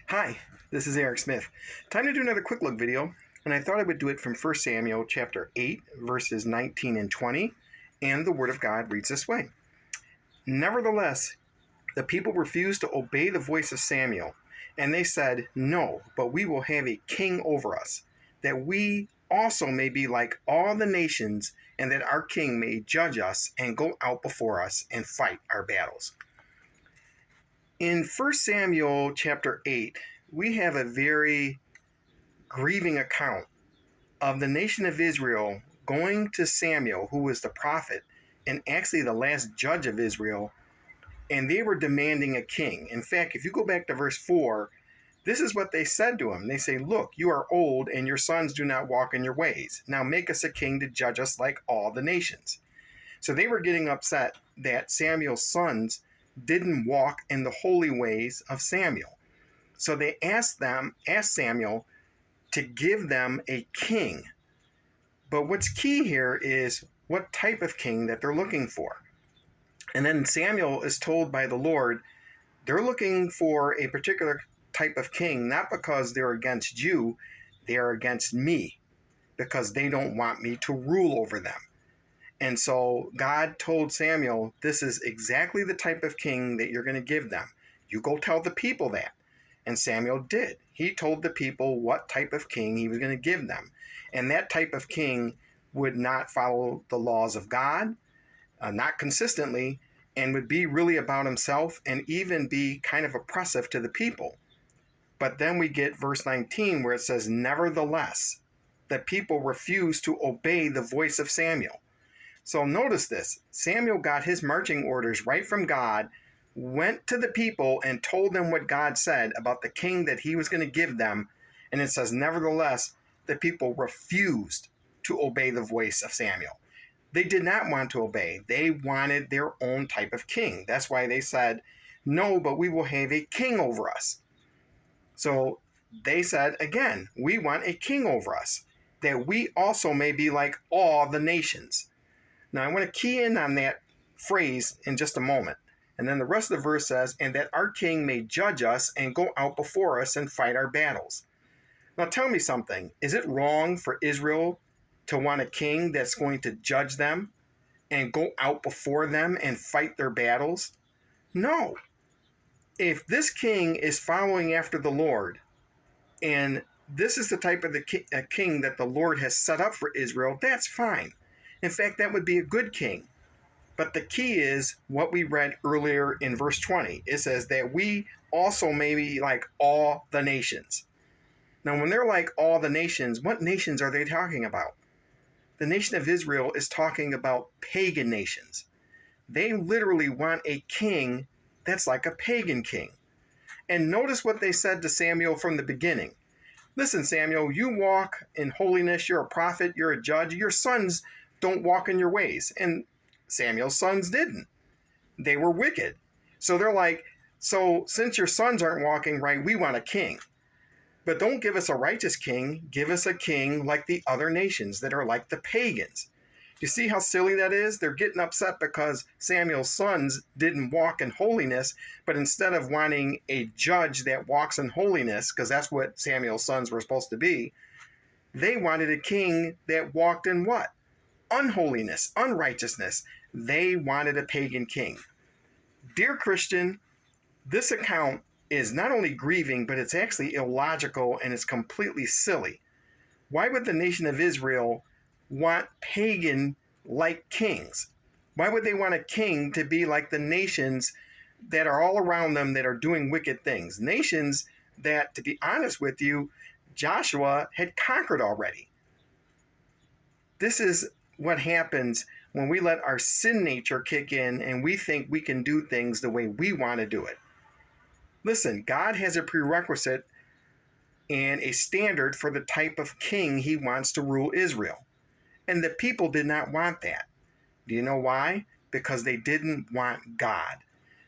Hi, this is Eric Smith. Time to do another quick look video, and I thought I would do it from 1 Samuel chapter 8, verses 19 and 20, and the Word of God reads this way. Nevertheless, the people refused to obey the voice of Samuel, and they said, "No, but we will have a king over us, that we also may be like all the nations, and that our king may judge us and go out before us and fight our battles." In 1 Samuel chapter 8, we have a very grieving account of the nation of Israel going to Samuel, who was the prophet and actually the last judge of Israel, and they were demanding a king. In fact, if you go back to verse 4, this is what they said to him. They say, "Look, you are old, and your sons do not walk in your ways. Now make us a king to judge us like all the nations." So they were getting upset that Samuel's sons didn't walk in the holy ways of Samuel. So they asked Samuel to give them a king. But what's key here is what type of king that they're looking for. And then Samuel is told by the Lord, they're looking for a particular type of king, not because they're against you, they are against me, because they don't want me to rule over them. And so God told Samuel, this is exactly the type of king that you're going to give them. You go tell the people that. And Samuel did. He told the people what type of king he was going to give them. And that type of king would not follow the laws of God, not consistently, and would be really about himself and even be kind of oppressive to the people. But then we get verse 19 where it says, "Nevertheless, the people refused to obey the voice of Samuel." So notice this. Samuel got his marching orders right from God, went to the people and told them what God said about the king that he was going to give them. And it says, nevertheless, the people refused to obey the voice of Samuel. They did not want to obey. They wanted their own type of king. That's why they said, "No, but we will have a king over us." So they said, again, we want a king over us, that we also may be like all the nations. Now, I want to key in on that phrase in just a moment. And then the rest of the verse says, "And that our king may judge us and go out before us and fight our battles." Now, tell me something. Is it wrong for Israel to want a king that's going to judge them and go out before them and fight their battles? No. If this king is following after the Lord, and this is the type of king that the Lord has set up for Israel, that's fine. In fact, that would be a good king. But the key is what we read earlier in verse 20. It says that we also may be like all the nations. Now, when they're like all the nations, what nations are they talking about? The nation of Israel is talking about pagan nations. They literally want a king that's like a pagan king. And notice what they said to Samuel from the beginning. "Listen, Samuel, you walk in holiness. You're a prophet. You're a judge. Your sons don't walk in your ways." And Samuel's sons didn't. They were wicked. So they're like, "So since your sons aren't walking right, we want a king. But don't give us a righteous king. Give us a king like the other nations that are like the pagans." You see how silly that is? They're getting upset because Samuel's sons didn't walk in holiness, but instead of wanting a judge that walks in holiness, because that's what Samuel's sons were supposed to be, they wanted a king that walked in what? Unholiness, unrighteousness. They wanted a pagan king. Dear Christian, this account is not only grieving, but it's actually illogical and it's completely silly. Why would the nation of Israel want pagan-like kings? Why would they want a king to be like the nations that are all around them that are doing wicked things? Nations that, to be honest with you, Joshua had conquered already. This is what happens when we let our sin nature kick in and we think we can do things the way we want to do it. Listen, God has a prerequisite and a standard for the type of king he wants to rule Israel. And the people did not want that. Do you know why? Because they didn't want God.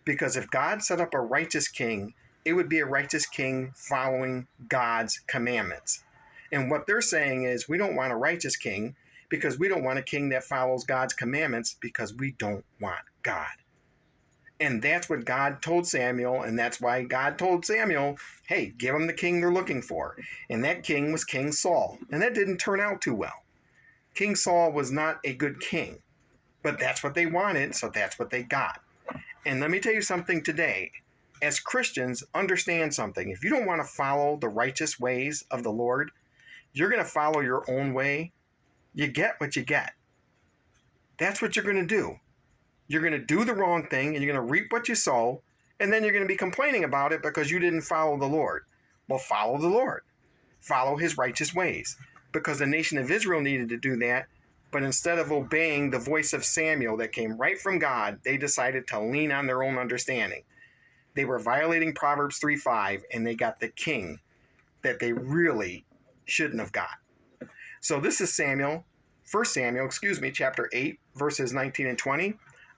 Because if God set up a righteous king, it would be a righteous king following God's commandments. And what they're saying is, we don't want a righteous king because we don't want a king that follows God's commandments because we don't want God. And that's what God told Samuel, and that's why God told Samuel, hey, give them the king they're looking for. And that king was King Saul. And that didn't turn out too well. King Saul was not a good king, but that's what they wanted, so that's what they got. And let me tell you something today. As Christians, understand something. If you don't want to follow the righteous ways of the Lord, you're going to follow your own way. You get what you get. That's what you're going to do. You're going to do the wrong thing, and you're going to reap what you sow, and then you're going to be complaining about it because you didn't follow the Lord. Well, follow the Lord. Follow his righteous ways, because the nation of Israel needed to do that, but instead of obeying the voice of Samuel that came right from God, they decided to lean on their own understanding. They were violating Proverbs 3:5, and they got the king that they really shouldn't have got. So this is 1 Samuel, chapter 8, verses 19 and 20.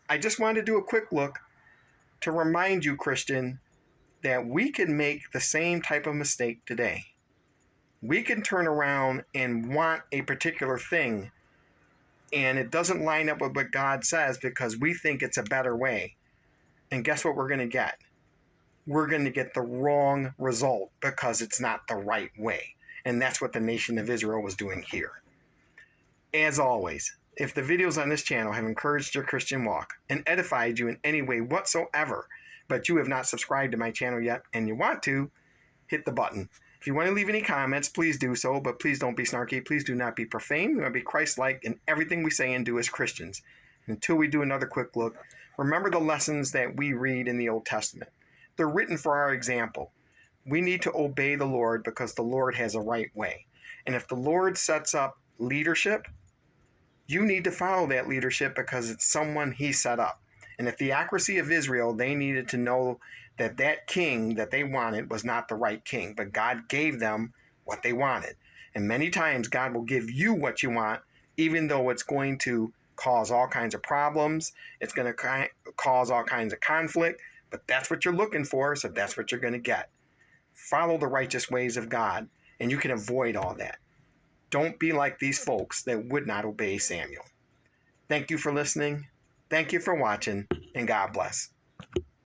I just wanted to do a quick look to remind you, Christian, that we can make the same type of mistake today. We can turn around and want a particular thing, and it doesn't line up with what God says because we think it's a better way. And guess what we're going to get? We're going to get the wrong result because it's not the right way. And that's what the nation of Israel was doing here. As always, if the videos on this channel have encouraged your Christian walk and edified you in any way whatsoever, but you have not subscribed to my channel yet and you want to, hit the button. If you want to leave any comments, please do so, but please don't be snarky. Please do not be profane. We want to be Christ-like in everything we say and do as Christians. Until we do another quick look, remember the lessons that we read in the Old Testament. They're written for our example. We need to obey the Lord because the Lord has a right way. And if the Lord sets up leadership, you need to follow that leadership because it's someone he set up. And the theocracy of Israel, they needed to know that that king that they wanted was not the right king, but God gave them what they wanted. And many times God will give you what you want, even though it's going to cause all kinds of problems. It's going to cause all kinds of conflict, but that's what you're looking for, so that's what you're going to get. Follow the righteous ways of God, and you can avoid all that. Don't be like these folks that would not obey Samuel. Thank you for listening. Thank you for watching, and God bless.